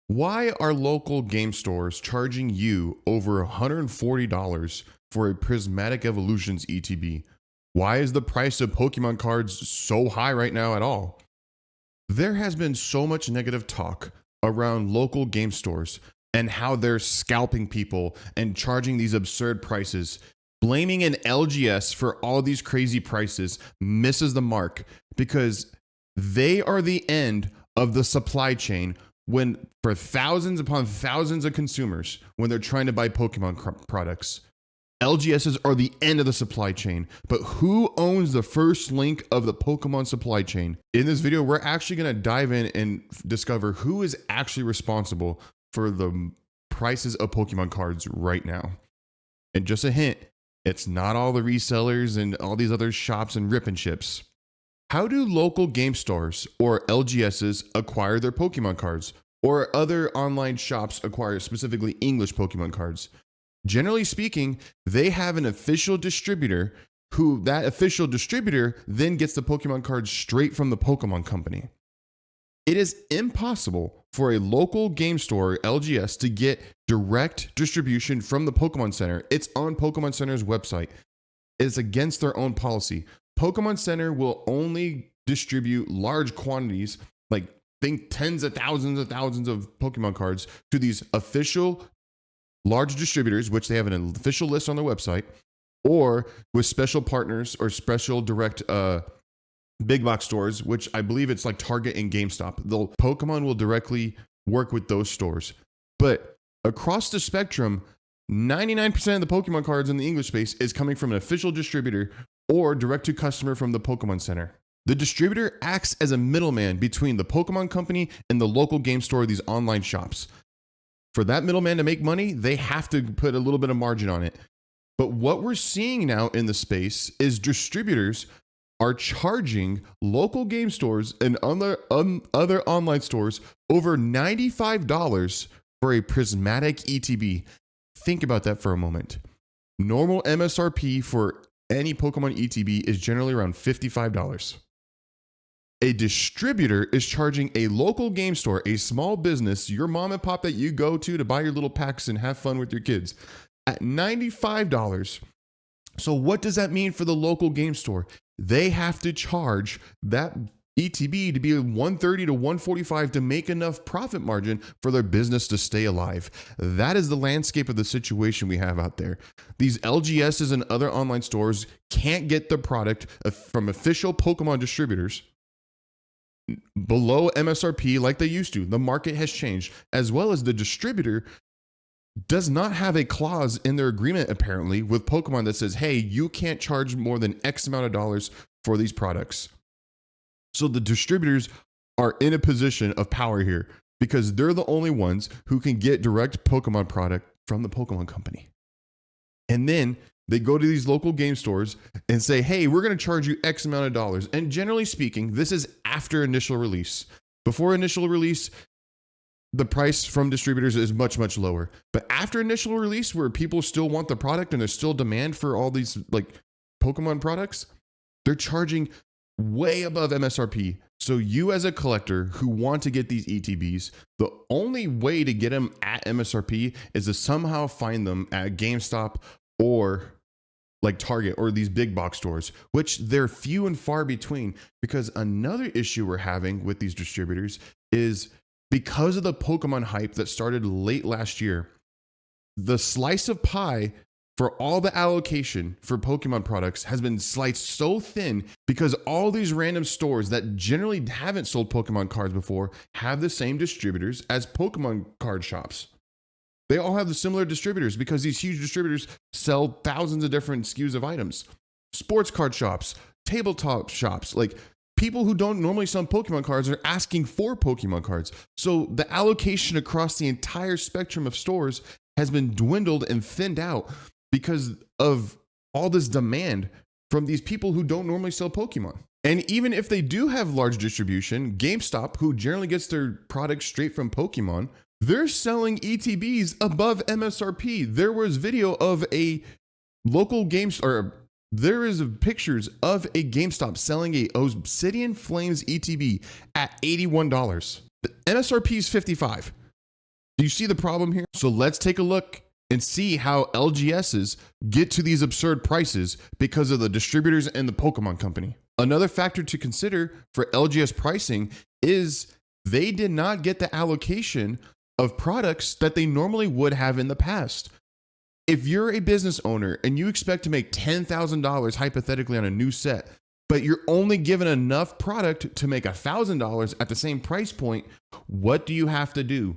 Why are local game stores charging you over $140 for a Prismatic Evolutions ETB? Why is the price of Pokemon cards so high right now at all? There has been so much negative talk around local game stores and how they're scalping people and charging these absurd prices. Blaming an LGS for all these crazy prices misses the mark because they are the end of the supply chain when for thousands upon thousands of consumers when they're trying to buy Pokemon products. LGSs are the end of the supply chain, but who owns the first link of the Pokemon supply chain? In this video, we're actually going to dive in and discover who is actually responsible for the prices of Pokemon cards right now. And just a hint, it's not all the resellers and all these other shops and rip and ships. How do local game stores or LGSs acquire their Pokemon cards, or other online shops acquire specifically English Pokemon cards? Generally speaking, they have an official distributor who that official distributor then gets the Pokemon cards straight from the Pokemon company. It is impossible for a local game store, LGS, to get direct distribution from the Pokemon Center. It's on Pokemon Center's website. It's against their own policy. Pokemon Center will only distribute large quantities, like think tens of thousands of Pokemon cards to these official large distributors, which they have an official list on their website, or with special partners or special direct big box stores, which I believe it's like Target and GameStop. The Pokemon will directly work with those stores. But across the spectrum, 99% of the Pokemon cards in the English space is coming from an official distributor or direct to customer from the Pokemon Center. The distributor acts as a middleman between the Pokemon company and the local game store, these online shops. For that middleman to make money, they have to put a little bit of margin on it. But what we're seeing now in the space is distributors are charging local game stores and other online stores over $95 for a Prismatic ETB. Think about that for a moment. Normal MSRP for any Pokemon ETB is generally around $55. A distributor is charging a local game store, a small business, your mom and pop that you go to buy your little packs and have fun with your kids, at $95. So what does that mean for the local game store? They have to charge that ETB to be $130 to $145 to make enough profit margin for their business to stay alive. That is the landscape of the situation we have out there. These LGSs and other online stores can't get the product from official Pokemon distributors below MSRP like they used to. The market has changed, as well as the distributor does not have a clause in their agreement apparently with Pokemon that says, hey, you can't charge more than X amount of dollars for these products. So the distributors are in a position of power here because they're the only ones who can get direct Pokemon product from the Pokemon company. And then they go to these local game stores and say, hey, we're going to charge you X amount of dollars. And generally speaking, this is after initial release. Before initial release, the price from distributors is much, much lower. But after initial release, where people still want the product and there's still demand for all these like Pokemon products, they're charging way above MSRP. So you as a collector who want to get these ETBs, the only way to get them at MSRP is to somehow find them at GameStop or like Target or these big box stores, which they're few and far between. Because another issue we're having with these distributors is because of the Pokemon hype that started late last year, the slice of pie for all the allocation for Pokemon products has been sliced so thin because all these random stores that generally haven't sold Pokemon cards before have the same distributors as Pokemon card shops. They all have the similar distributors because these huge distributors sell thousands of different SKUs of items. Sports card shops, tabletop shops, like people who don't normally sell Pokemon cards are asking for Pokemon cards. So the allocation across the entire spectrum of stores has been dwindled and thinned out because of all this demand from these people who don't normally sell Pokemon. And even if they do have large distribution, GameStop, who generally gets their products straight from Pokemon, they're selling ETBs above MSRP. There was video of a local there is pictures of a GameStop selling a Obsidian Flames ETB at $81. The MSRP is $55. Do you see the problem here? So let's take a look and see how LGSs get to these absurd prices because of the distributors and the Pokemon Company. Another factor to consider for LGS pricing is they did not get the allocation of products that they normally would have in the past. If you're a business owner and you expect to make $10,000 hypothetically on a new set, but you're only given enough product to make $1,000 at the same price point, what do you have to do?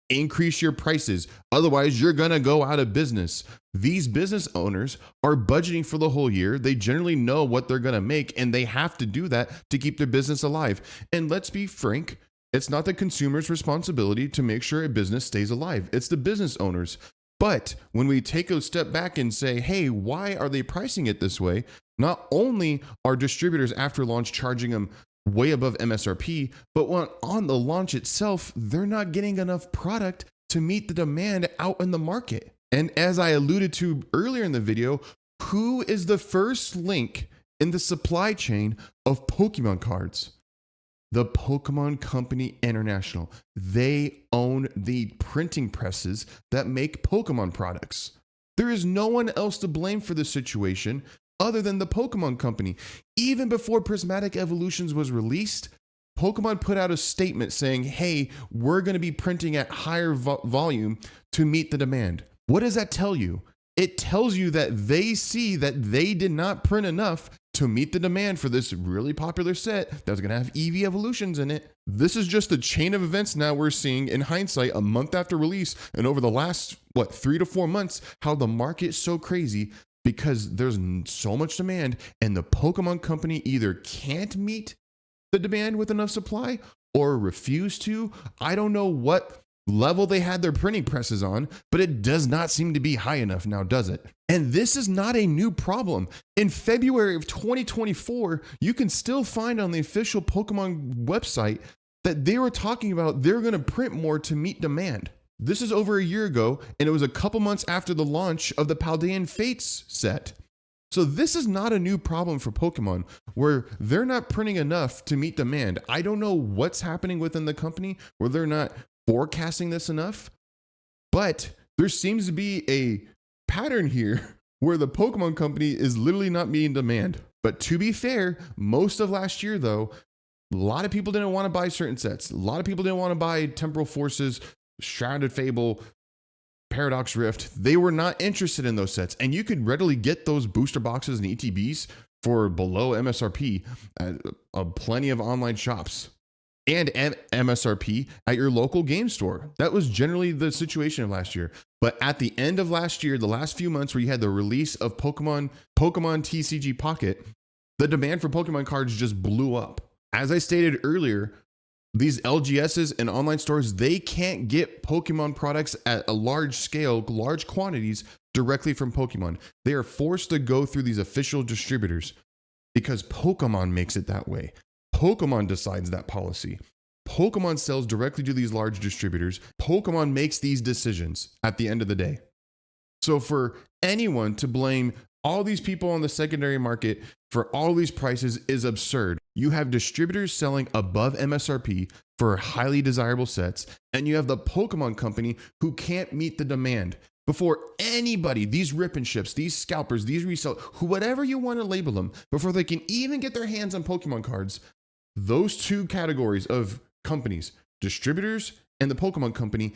Increase your prices. Otherwise, you're going to go out of business. These business owners are budgeting for the whole year. They generally know what they're going to make, and they have to do that to keep their business alive. And let's be frank, it's not the consumer's responsibility to make sure a business stays alive. It's the business owners. But when we take a step back and say, hey, why are they pricing it this way? Not only are distributors after launch charging them way above MSRP, but when on the launch itself, they're not getting enough product to meet the demand out in the market. And as I alluded to earlier in the video, who is the first link in the supply chain of Pokemon cards? The Pokemon Company International. They own the printing presses that make Pokemon products. There is no one else to blame for this situation other than the Pokemon Company. Even before Prismatic Evolutions was released, Pokemon put out a statement saying, hey, we're going to be printing at higher volume to meet the demand. What does that tell you? It tells you that they see that they did not print enough to meet the demand for this really popular set that was going to have EV evolutions in it. This is just the chain of events now we're seeing in hindsight a month after release and over the last, 3 to 4 months, how the market's so crazy because there's so much demand and the Pokemon Company either can't meet the demand with enough supply or refuse to. I don't know what level they had their printing presses on, but it does not seem to be high enough now, does it? And this is not a new problem. In February of 2024, you can still find on the official Pokemon website that they were talking about they're going to print more to meet demand. This is over a year ago, and it was a couple months after the launch of the Paldean Fates set. So this is not a new problem for Pokemon, where they're not printing enough to meet demand. I don't know what's happening within the company, where they're not forecasting this enough, but there seems to be a pattern here where the Pokemon Company is literally not meeting demand. But to be fair, most of last year, though, a lot of people didn't want to buy certain sets. A lot of people didn't want to buy Temporal Forces, Shrouded Fable, Paradox Rift. They were not interested in those sets. And you could readily get those booster boxes and ETBs for below MSRP at plenty of online shops. And MSRP at your local game store. That was generally the situation of last year. But at the end of last year, the last few months where you had the release of Pokemon TCG Pocket, the demand for Pokemon cards just blew up. As I stated earlier, these LGSs and online stores, they can't get Pokemon products at a large scale, large quantities directly from Pokemon. They are forced to go through these official distributors because Pokemon makes it that way. Pokemon decides that policy. Pokemon sells directly to these large distributors. Pokemon makes these decisions at the end of the day. So for anyone to blame all these people on the secondary market for all these prices is absurd. You have distributors selling above MSRP for highly desirable sets, and you have the Pokemon Company who can't meet the demand. Before anybody, these rip and ships, these scalpers, these resellers, whatever you want to label them, before they can even get their hands on Pokemon cards, those two categories of companies, distributors and the Pokemon Company,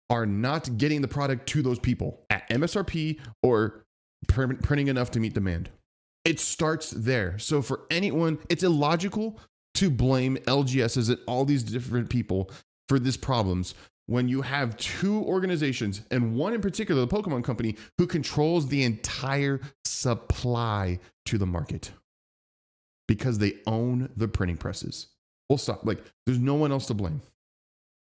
are not getting the product to those people at MSRP or printing enough to meet demand. It starts there. So for anyone, it's illogical to blame LGSs and all these different people for these problems when you have two organizations, and one in particular, the Pokemon Company, who controls the entire supply to the market because they own the printing presses. Full stop. Like, there's no one else to blame.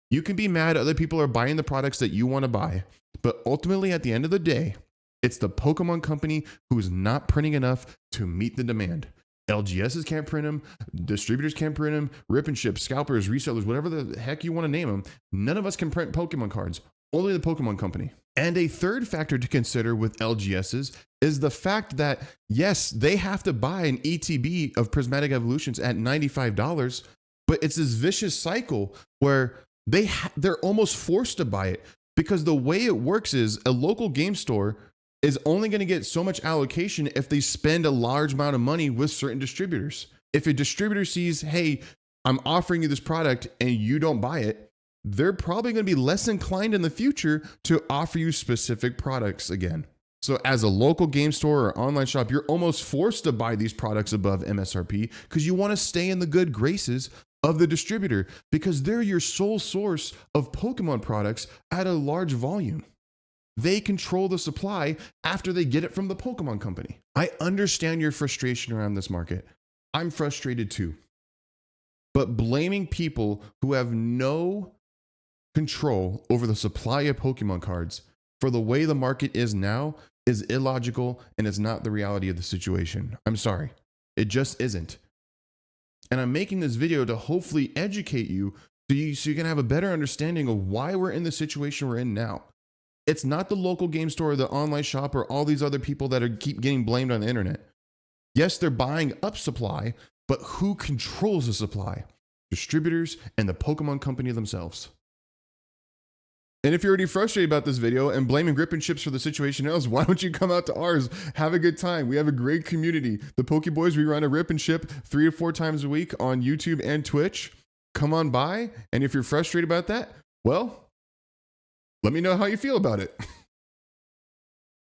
You can be mad other people are buying the products that you want to buy, but ultimately at the end of the day, it's the Pokemon Company who's not printing enough to meet the demand. LGSs can't print them, distributors can't print them, rip and ship, scalpers, resellers, whatever the heck you want to name them. None of us can print Pokemon cards, only the Pokemon Company. And a third factor to consider with LGSs is the fact that, yes, they have to buy an ETB of Prismatic Evolutions at $95, but it's this vicious cycle where they're almost forced to buy it, because the way it works is a local game store is only going to get so much allocation if they spend a large amount of money with certain distributors. If a distributor sees, hey, I'm offering you this product and you don't buy it, they're probably going to be less inclined in the future to offer you specific products again. So as a local game store or online shop, you're almost forced to buy these products above MSRP because you want to stay in the good graces of the distributor, because they're your sole source of Pokemon products at a large volume. They control the supply after they get it from the Pokemon company. I understand your frustration around this market. I'm frustrated too. But blaming people who have no control over the supply of Pokemon cards for the way the market is now is illogical, and it's not the reality of the situation. I'm sorry. It just isn't. And I'm making this video to hopefully educate you so you can have a better understanding of why we're in the situation we're in now. It's not the local game store or the online shop or all these other people that keep getting blamed on the internet. Yes, they're buying up supply, but who controls the supply? Distributors and the Pokemon company themselves. And if you're already frustrated about this video and blaming Grip and Chips for the situation else, why don't you come out to ours? Have a good time. We have a great community. The Pokeboys, we run a Rip and Ship 3 to 4 times a week on YouTube and Twitch. Come on by. And if you're frustrated about that, well, let me know how you feel about it.